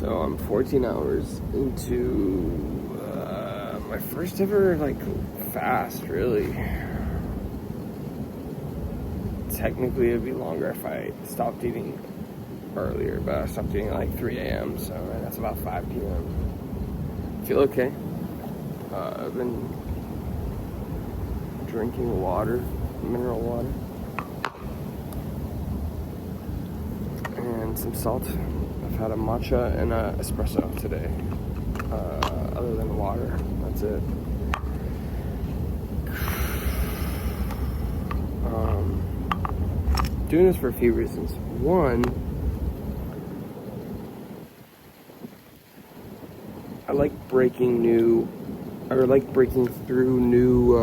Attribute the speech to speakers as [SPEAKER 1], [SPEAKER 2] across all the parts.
[SPEAKER 1] So I'm 14 hours into my first ever fast, really. Technically it'd be longer if I stopped eating earlier, but I stopped eating at 3 a.m. so that's about 5 p.m. Feel okay. I've been drinking water, mineral water, and some salt. I've had a matcha and a espresso today. Other than water, that's it. Doing this for a few reasons. One, I like breaking through new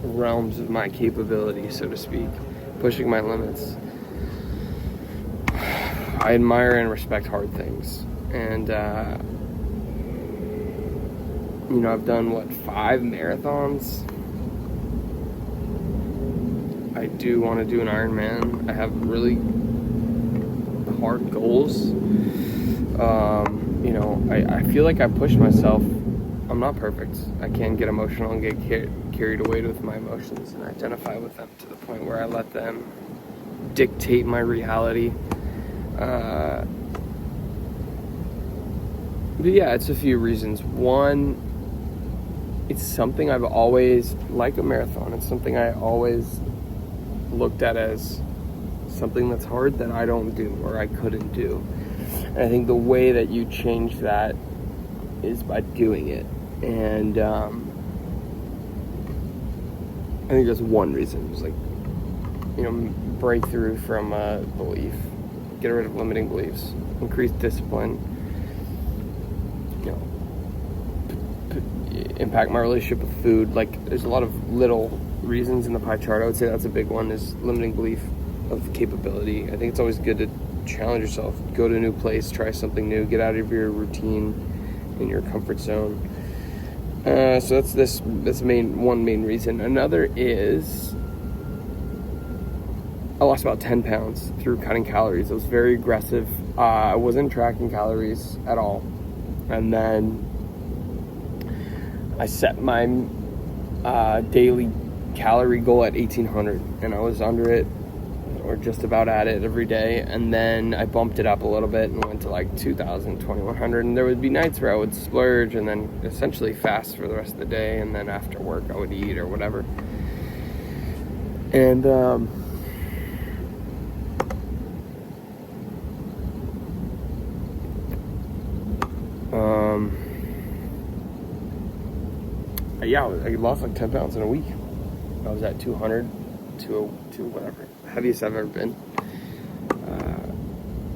[SPEAKER 1] realms of my capability, so to speak, pushing my limits. I admire and respect hard things, and I've done 5 marathons. I do want to do an Ironman. I have really hard goals. I feel like I push myself. I'm not perfect. I can get emotional and get carried away with my emotions and identify with them to the point where I let them dictate my reality. But yeah, it's a few reasons. One, it's something I've always, like a marathon, it's something I always looked at as something that's hard that I don't do or I couldn't do. And I think the way that you change that is by doing it. And I think that's one reason. It's breakthrough from a belief, get rid of limiting beliefs, increase discipline, impact my relationship with food. There's a lot of little reasons in the pie chart. I would say that's a big one, is limiting belief of capability. I think it's always good to challenge yourself, go to a new place, try something new, get out of your routine in your comfort zone. So that's one main reason. Another is I lost about 10 pounds through cutting calories. I was very aggressive. I wasn't tracking calories at all. And then I set my daily calorie goal at 1,800, and I was under it or just about at it every day. And then I bumped it up a little bit and went to 2,000, 2,100. And there would be nights where I would splurge and then essentially fast for the rest of the day. And then after work, I would eat or whatever. And yeah, I lost 10 pounds in a week. I was at 200 to whatever, heaviest I've ever been.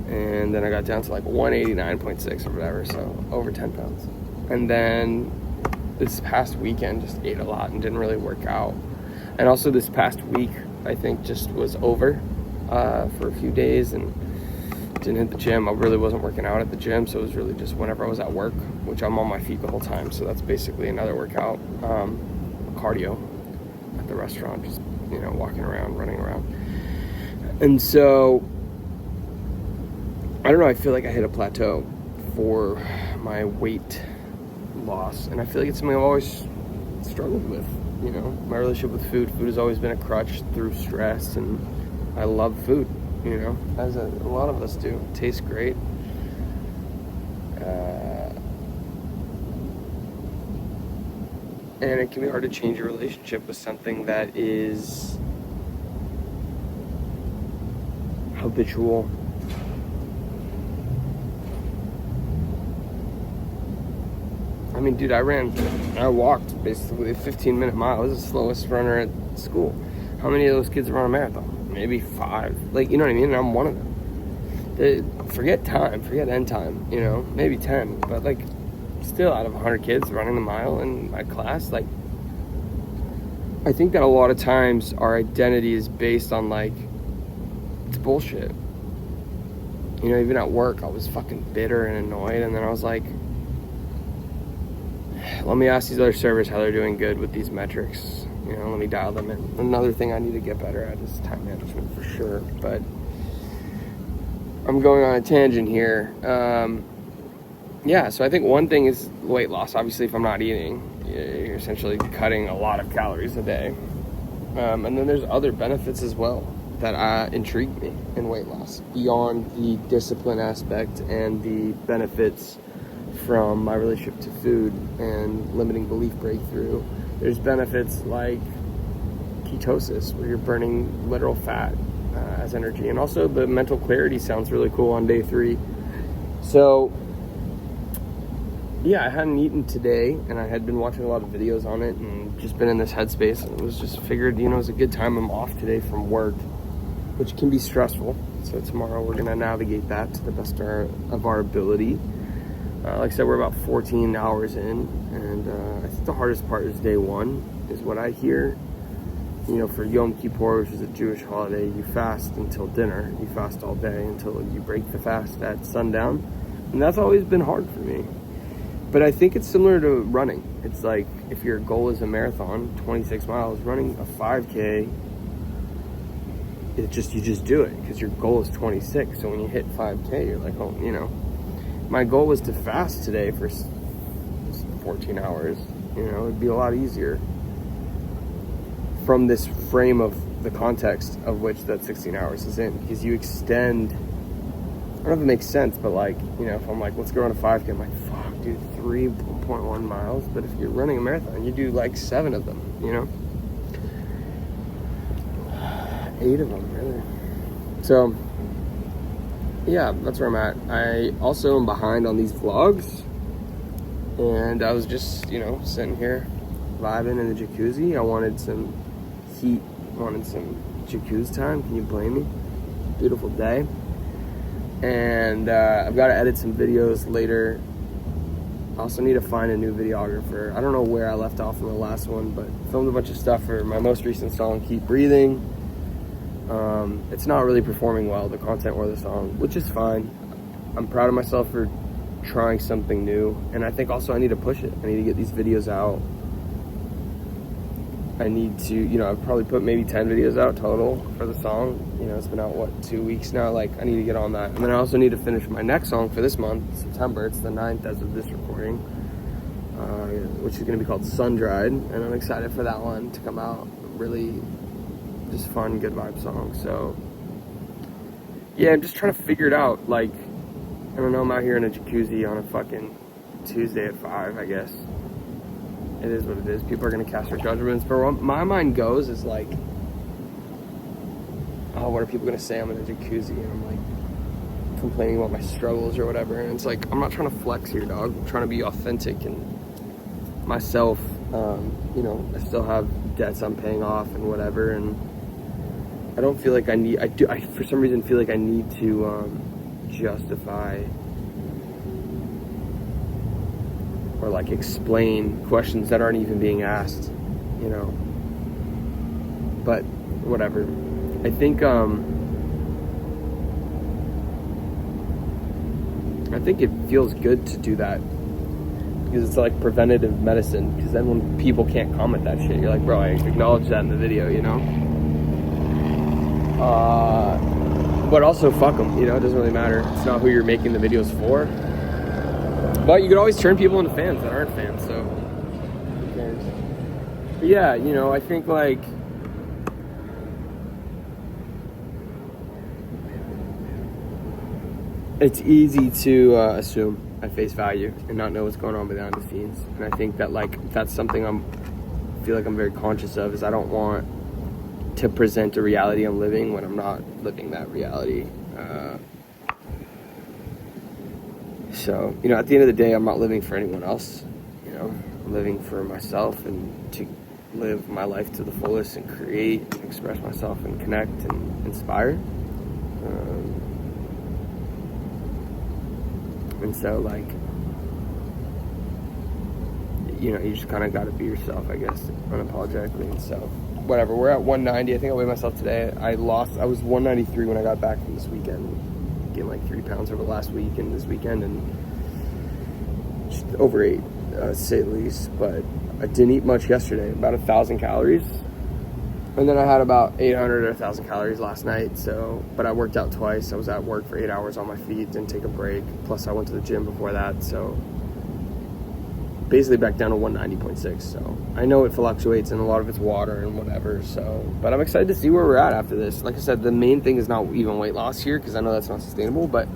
[SPEAKER 1] And then I got down to 189.6 or whatever, so over 10 pounds. And then this past weekend just ate a lot and didn't really work out. And also this past week, I think just was over for a few days and didn't hit the gym. I really wasn't working out at the gym, so it was really just whenever I was at work, which I'm on my feet the whole time, so that's basically another workout. Cardio at the restaurant, just walking around, running around. And so I don't know, I feel like I hit a plateau for my weight loss, and I feel like it's something I've always struggled with. My relationship with food has always been a crutch through stress, and I love food, as a lot of us do. It tastes great. And it can be hard to change your relationship with something that is habitual. I mean, dude, I walked basically a 15-minute mile. I was the slowest runner at school. How many of those kids run a marathon? Maybe 5. You know what I mean? And I'm one of them. Forget time, forget end time, maybe 10. But, still, out of 100 kids running the mile in my class, I think that a lot of times our identity is based on, it's bullshit. Even at work, I was fucking bitter and annoyed, and then I was like, let me ask these other servers how they're doing good with these metrics. Let me dial them in. Another thing I need to get better at is time management for sure. But I'm going on a tangent here. Yeah, so I think one thing is weight loss. Obviously, if I'm not eating, you're essentially cutting a lot of calories a day. And then there's other benefits as well that intrigue me in weight loss, beyond the discipline aspect and the benefits from my relationship to food and limiting belief breakthrough. There's benefits like ketosis, where you're burning literal fat as energy. And also the mental clarity sounds really cool on day 3. So yeah, I hadn't eaten today, and I had been watching a lot of videos on it and just been in this headspace. And it was just figured, it was a good time. I'm off today from work, which can be stressful. So tomorrow we're gonna navigate that to the best of our ability. Like I said, we're about 14 hours in, and I think the hardest part is day 1, is what I hear. For Yom Kippur, which is a Jewish holiday, you fast until dinner. You fast all day until you break the fast at sundown. And that's always been hard for me. But I think it's similar to running. It's like, if your goal is a marathon, 26 miles, running a 5K, you just do it, because your goal is 26. So when you hit 5K, you're like, oh, my goal was to fast today for 14 hours. It'd be a lot easier from this frame of the context of which that 16 hours is in, because you extend, I don't know if it makes sense, but if I'm like, let's go on a 5K, I'm like, fuck, dude, 3.1 miles. But if you're running a marathon, you do like 7 of them, 8 of them, really. So yeah, that's where I'm at. I also am behind on these vlogs, and I was just, sitting here vibing in the jacuzzi. I wanted some heat, wanted some jacuzzi time. Can you blame me? Beautiful day. And I've got to edit some videos later. I also need to find a new videographer. I don't know where I left off in the last one, but filmed a bunch of stuff for my most recent song, Keep Breathing. It's not really performing well, the content or the song, which is fine. I'm proud of myself for trying something new, and I think also I need to push it. I need to get these videos out. I need to, I've probably put maybe 10 videos out total for the song. It's been out, 2 weeks now? I need to get on that. And then I also need to finish my next song for this month, September. It's the 9th as of this recording, which is going to be called Sun Dried, and I'm excited for that one to come out. Really just fun, good vibe song. So yeah, I'm just trying to figure it out. I don't know, I'm out here in a jacuzzi on a fucking Tuesday at 5, I guess. It is what it is. People are going to cast their judgments. But where my mind goes is oh, what are people going to say? I'm in a jacuzzi and I'm complaining about my struggles or whatever. And it's I'm not trying to flex here, dog. I'm trying to be authentic and myself. I still have debts I'm paying off and whatever. And I don't feel like I for some reason feel like I need to justify or explain questions that aren't even being asked, but whatever. I think it feels good to do that, because it's preventative medicine, because then when people can't comment that shit, you're like, bro, I acknowledge that in the video, but also fuck them, it doesn't really matter. It's not who you're making the videos for. But you could always turn people into fans that aren't fans, so who cares? But yeah, I think it's easy to assume at face value and not know what's going on behind the scenes. And I think that that's something I feel like I'm very conscious of, is I don't want to present a reality I'm living when I'm not living that reality. So, at the end of the day, I'm not living for anyone else. I'm living for myself, and to live my life to the fullest and create and express myself and connect and inspire. And so, you just kind of got to be yourself, I guess, unapologetically. And so, whatever, we're at 190. I think I weighed myself today. I was 193 when I got back from this weekend. Gained 3 pounds over the last week and this weekend, and just overate, to say the least. But I didn't eat much yesterday, about 1,000 calories. And then I had about 800 or 1,000 calories last night. So, but I worked out twice. I was at work for 8 hours on my feet, didn't take a break. Plus I went to the gym before that. So basically back down to 190.6. So I know it fluctuates and a lot of it's water and whatever. So, but I'm excited to see where we're at after this. Like I said, the main thing is not even weight loss here, because I know that's not sustainable. But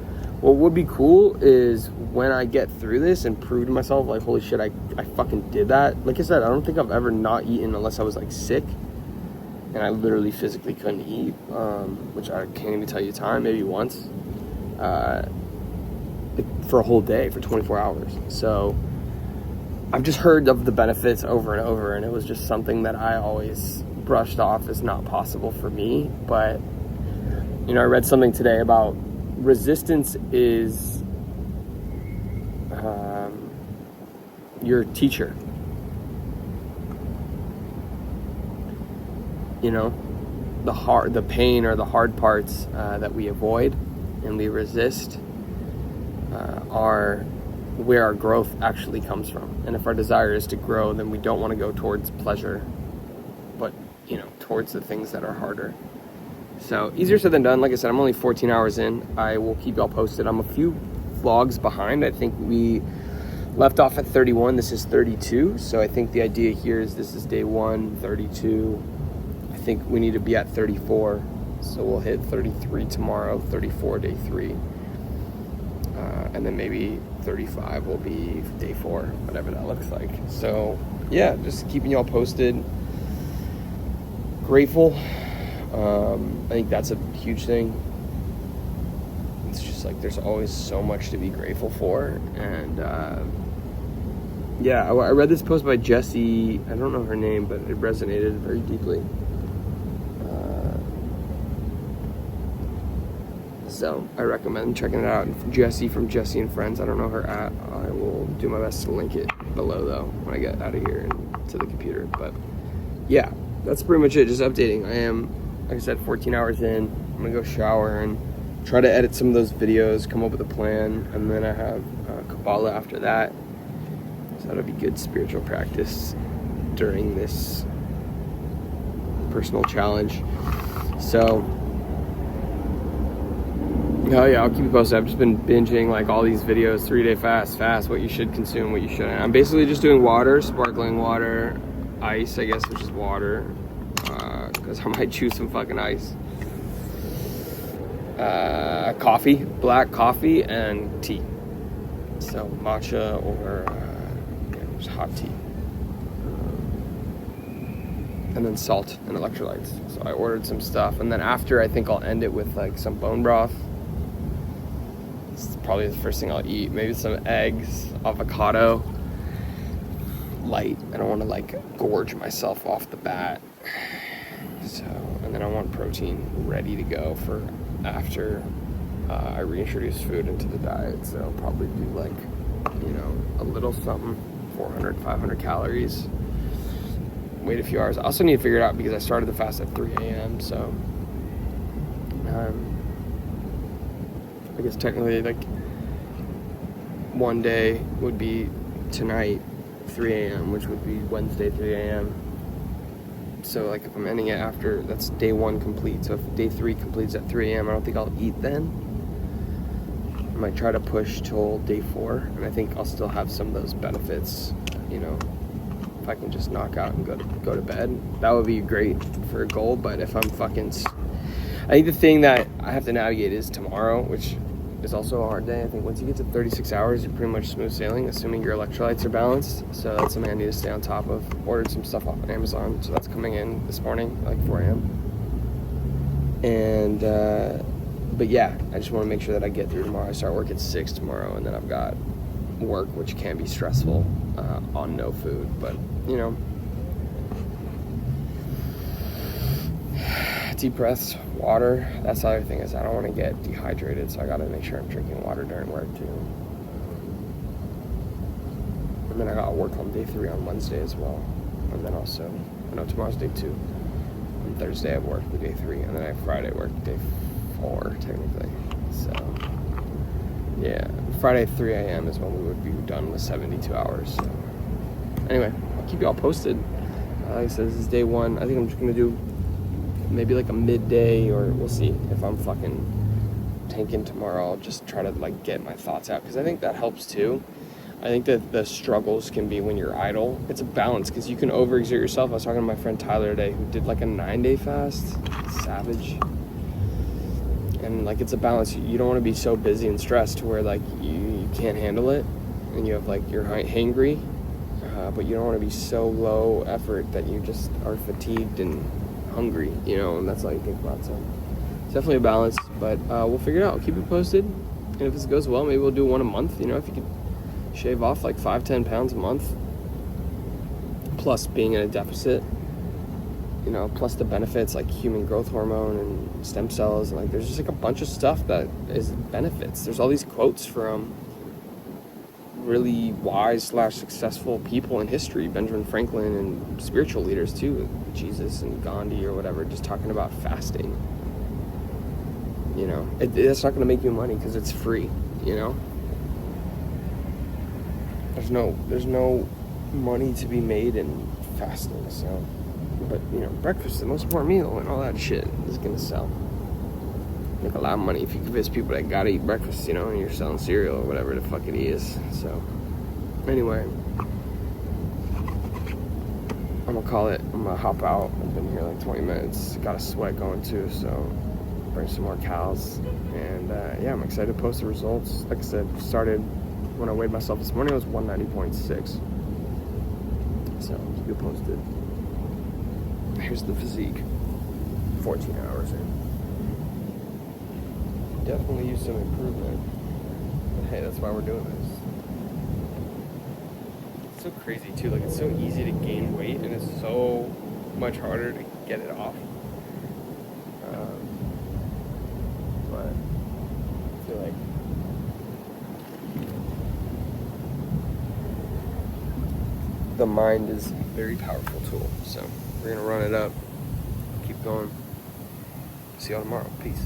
[SPEAKER 1] what would be cool is when I get through this and prove to myself, like, holy shit, I fucking did that. Like I said, I don't think I've ever not eaten unless I was like sick. And I literally physically couldn't eat, which I can't even tell you time, maybe once, for a whole day, for 24 hours. So I've just heard of the benefits over and over, and it was just something that I always brushed off as not possible for me. But, you know, I read something today about resistance is your teacher. You know, the pain or the hard parts that we avoid and we resist are where our growth actually comes from. And if our desire is to grow, then we don't want to go towards pleasure, but, you know, towards the things that are harder. So easier said than done. Like I said, I'm only 14 hours in. I will keep y'all posted. I'm a few vlogs behind. I think we left off at 31. This is 32. So I think the idea here is this is day 1, 32. I think we need to be at 34, so we'll hit 33 tomorrow, 34 day 3, and then maybe 35 will be day 4, whatever that looks like. So yeah, just keeping y'all posted. Grateful. I think that's a huge thing. It's just like there's always so much to be grateful for. And yeah, I read this post by Jessie. I don't know her name, but it resonated very deeply. So I recommend checking it out. Jessie from Jessie and Friends. I don't know her at. I will do my best to link it below though when I get out of here and to the computer. But yeah, that's pretty much it. Just updating. I am, like I said, 14 hours in. I'm gonna go shower and try to edit some of those videos, come up with a plan, and then I have Kabbalah after that. So that'll be good spiritual practice during this personal challenge. So oh yeah, I'll keep you posted. I've just been binging like all these videos, 3-day fast, what you should consume, what you shouldn't. I'm basically just doing water, sparkling water, ice, I guess, which is water, because I might choose some fucking ice. Coffee, black coffee, and tea. So matcha or just hot tea. And then salt and electrolytes. So I ordered some stuff, and then after I think I'll end it with like some bone broth. It's probably the first thing I'll eat. Maybe some eggs, avocado. Light. I don't want to like gorge myself off the bat. So, and then I want protein ready to go for after I reintroduce food into the diet. So I'll probably do like, you know, a little something, 400, 500 calories. Wait a few hours. I also need to figure it out because I started the fast at 3 a.m. So I guess technically like one day would be tonight, 3 a.m., which would be Wednesday, 3 a.m. So like if I'm ending it after, that's day 1 complete. So if day 3 completes at 3 a.m., I don't think I'll eat then. I might try to push till day 4, and I think I'll still have some of those benefits, you know, if I can just knock out and go to bed. That would be great for a goal. But if I'm fucking, I think the thing that I have to navigate is tomorrow, which is also a hard day. I think once you get to 36 hours, you're pretty much smooth sailing, assuming your electrolytes are balanced. So that's something I need to stay on top of. Ordered some stuff off of Amazon, so that's coming in this morning, like 4 a.m. And but yeah, I just want to make sure that I get through tomorrow. I start work at 6 tomorrow, and then I've got work, which can be stressful on no food, but you know, deep breaths, water. That's the other thing, is I don't want to get dehydrated, so I gotta make sure I'm drinking water during work too. And then I gotta work on day 3 on Wednesday as well, and then also, I know tomorrow's day 2. On Thursday I work the day 3, and then I have Friday work day 4 technically. So yeah, Friday at 3 a.m. is when we would be done with 72 hours. So anyway, I'll keep you all posted. Like I said, this is day 1. I think I'm just gonna do maybe like a midday, or we'll see if I'm fucking tanking tomorrow. I'll just try to like get my thoughts out, because I think that helps too. I think that the struggles can be when you're idle. It's a balance, because you can overexert yourself. I was talking to my friend Tyler today, who did like a 9-day fast. Savage. And like, it's a balance. You don't want to be so busy and stressed to where like you can't handle it, and you have like, you're hangry, but you don't want to be so low effort that you just are fatigued and hungry, you know, and that's all you think about. So it's definitely a balance, but we'll figure it out. I'll keep it posted, and if this goes well, maybe we'll do one a month. You know, if you could shave off like 5-10 pounds a month, plus being in a deficit, you know, plus the benefits like human growth hormone and stem cells, and like there's just like a bunch of stuff that is benefits. There's all these quotes from really wise / successful people in history, Benjamin Franklin, and spiritual leaders too, Jesus and Gandhi or whatever, just talking about fasting. You know, it's not going to make you money because it's free, you know. There's no money to be made in fasting, so, but you know, breakfast is the most important meal, and all that shit is gonna sell. Make a lot of money if you convince people that gotta eat breakfast, you know, and you're selling cereal or whatever the fuck it is. So anyway, I'm gonna call it. I'm gonna hop out. I've been here like 20 minutes. Got a sweat going too, so bring some more cows. And yeah, I'm excited to post the results. Like I said, started when I weighed myself this morning, it was 190.6. So keep it posted. Here's the physique. 14 hours in. Definitely use some improvement. But hey, that's why we're doing this. It's so crazy too. Like, it's so easy to gain weight, and it's so much harder to get it off. But I feel like the mind is a very powerful tool. So we're gonna run it up. Keep going. See y'all tomorrow. Peace.